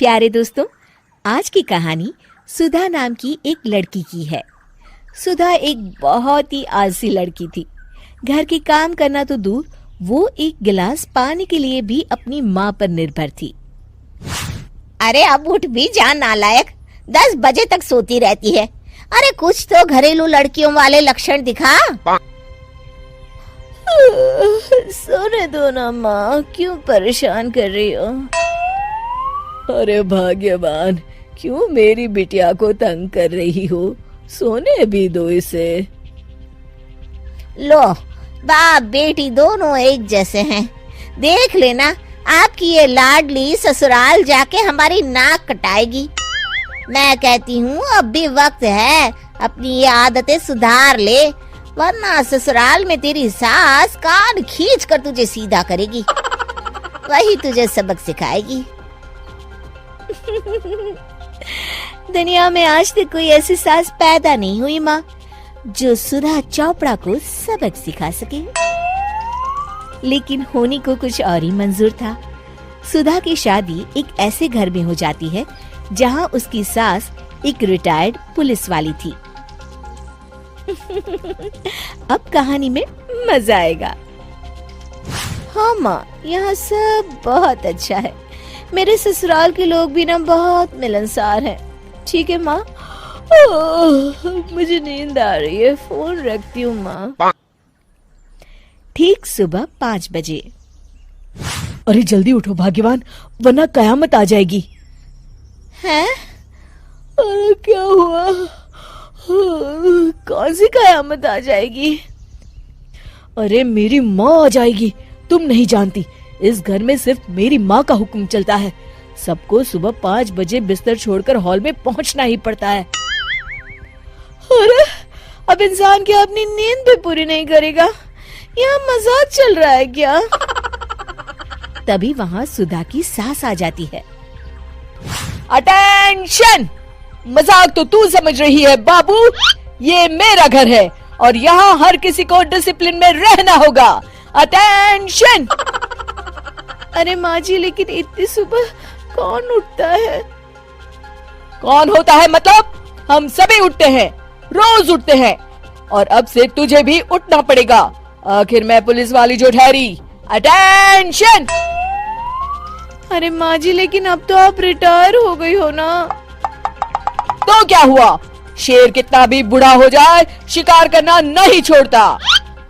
प्यारे दोस्तों, आज की कहानी सुधा नाम की एक लड़की की है। सुधा एक बहुत ही आलसी लड़की थी। घर के काम करना तो दूर, वो एक गिलास पानी के लिए भी अपनी माँ पर निर्भर थी। अरे अब उठ भी जा नालायक, 10 बजे तक सोती रहती है। अरे कुछ तो घरेलू लड़कियों वाले लक्षण दिखा। सोने दो ना माँ, क्यों परेशान कर रही हो? अरे भाग्यवान, क्यों मेरी बिटिया को तंग कर रही हो? सोने भी दो इसे। लो, बाप बेटी दोनों एक जैसे हैं। देख लेना, आपकी ये लाडली ससुराल जाके हमारी नाक कटाएगी। मैं कहती हूँ अब भी वक्त है, अपनी ये आदतें सुधार ले, वरना ससुराल में तेरी सास कान खींच कर तुझे सीधा करेगी। वही तुझे सबक सिखाएगी। दुनिया में आज तक कोई ऐसी सास पैदा नहीं हुई माँ, जो सुधा चोपड़ा को सबक सिखा सके। लेकिन होनी को कुछ और ही मंजूर था। सुधा की शादी एक ऐसे घर में हो जाती है जहाँ उसकी सास एक रिटायर्ड पुलिस वाली थी। अब कहानी में मजा आएगा। हाँ माँ, यहाँ सब बहुत अच्छा है। मेरे ससुराल के लोग भी ना बहुत मिलनसार हैं। ठीक है माँ, मुझे नींद आ रही है, फोन रखती हूँ माँ। ठीक सुबह 5 बजे। अरे जल्दी उठो भाग्यवान, वरना कयामत आ जाएगी। हैं? अरे क्या हुआ? कौन सी कयामत आ जाएगी? अरे मेरी माँ आ जाएगी। तुम नहीं जानती, इस घर में सिर्फ मेरी माँ का हुक्म चलता है। सबको सुबह 5 बजे बिस्तर छोड़कर हॉल में पहुंचना ही पड़ता है। अरे अब इंसान क्या अपनी नींद भी पूरी नहीं करेगा? यहाँ मजाक चल रहा है क्या? तभी वहाँ सुधा की सास आ जाती है। अटेंशन! मजाक तो तू समझ रही है बाबू। ये मेरा घर है और यहाँ हर किसी को डिसिप्लिन में रहना होगा। अटेंशन! अरे माँ जी, लेकिन इतनी सुबह कौन उठता है? कौन होता है मतलब? हम सभी उठते हैं, रोज उठते हैं, और अब से तुझे भी उठना पड़ेगा। आखिर मैं पुलिस वाली जो ठहरी। अटेंशन! अरे माँ जी, लेकिन अब तो आप रिटायर हो गई हो ना। तो क्या हुआ? शेर कितना भी बूढ़ा हो जाए, शिकार करना नहीं छोड़ता।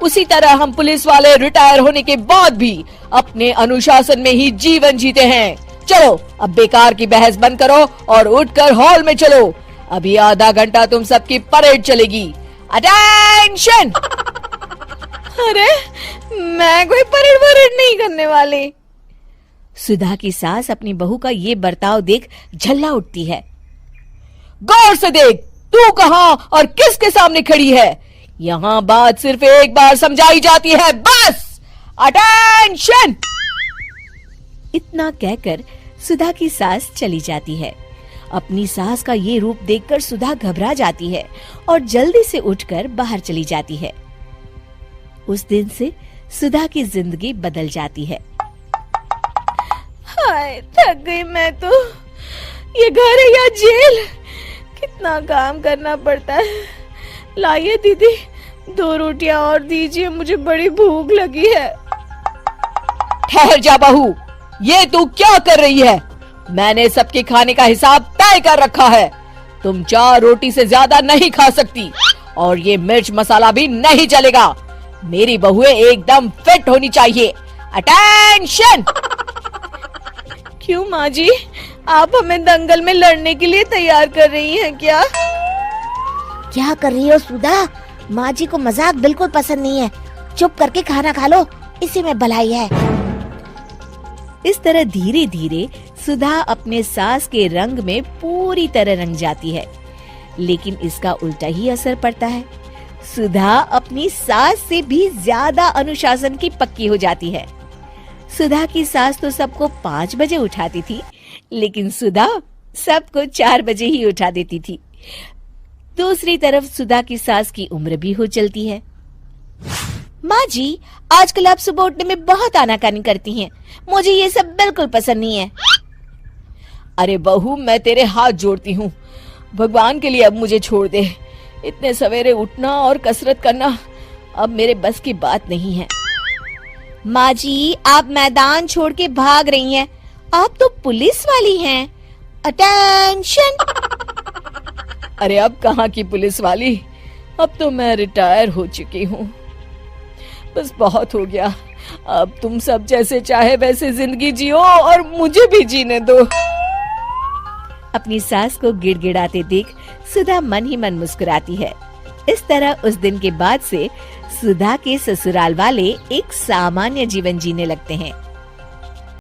उसी तरह हम पुलिस वाले रिटायर होने के बाद भी अपने अनुशासन में ही जीवन जीते हैं। चलो अब बेकार की बहस बंद करो और उठकर हॉल में चलो। अभी आधा घंटा तुम सबकी परेड चलेगी। अटेंशन! अरे मैं कोई परेड नहीं करने वाली। सुधा की सास अपनी बहू का ये बर्ताव देख झल्ला उठती है। गौर से देख, तू कहां और किसके सामने खड़ी है? यहाँ बात सिर्फ एक बार समझाई जाती है, बस। अटेंशन! इतना कहकर सुधा की सास चली जाती है। अपनी सास का ये रूप देखकर सुधा घबरा जाती है और जल्दी से उठकर बाहर चली जाती है। उस दिन से सुधा की जिंदगी बदल जाती है। हाय, थक गई मैं तो। ये घर है या जेल? कितना काम करना पड़ता है। लाइए दीदी, 2 रोटियां और दीजिए, मुझे बड़ी भूख लगी है। ठहर जा बहू, ये तू क्या कर रही है? मैंने सबके खाने का हिसाब तय कर रखा है। तुम 4 रोटी से ज्यादा नहीं खा सकती और ये मिर्च मसाला भी नहीं चलेगा। मेरी बहुएं एकदम फिट होनी चाहिए। अटेंशन! क्यों माँ जी, आप हमें दंगल में लड़ने के लिए तैयार कर रही हैं क्या? क्या कर रही हो सुधा? माँ जी को मजाक बिल्कुल पसंद नहीं है। चुप करके खाना खा लो, इसी में भलाई है। इस तरह धीरे धीरे सुधा अपने सास के रंग में पूरी तरह रंग जाती है, लेकिन इसका उल्टा ही असर पड़ता है। सुधा अपनी सास से भी ज्यादा अनुशासन की पक्की हो जाती है। सुधा की सास तो सबको 5 बजे उठाती थी, लेकिन सुधा सबको 4 बजे ही उठा देती थी। दूसरी तरफ सुधा की सास की उम्र भी हो चलती है। माँ जी, आजकल आप सुबह उठने में बहुत आनाकानी करती हैं। मुझे ये सब बिल्कुल पसंद नहीं है। अरे बहू, मैं तेरे हाथ जोड़ती हूँ, भगवान के लिए अब मुझे छोड़ दे। इतने सवेरे उठना और कसरत करना अब मेरे बस की बात नहीं है। माँ जी, आप मैदान छोड़ के भाग रही हैं। आप तो पुलिस वाली हैं। अटेंशन। अरे अब कहाँ की पुलिस वाली, अब तो मैं रिटायर हो चुकी हूँ। बस बहुत हो गया, अब तुम सब जैसे चाहे वैसे जिंदगी जियो और मुझे भी जीने दो। अपनी सास को गिड़गिड़ाते देख सुधा मन ही मन मुस्कुराती है। इस तरह उस दिन के बाद से सुधा के ससुराल वाले एक सामान्य जीवन जीने लगते हैं।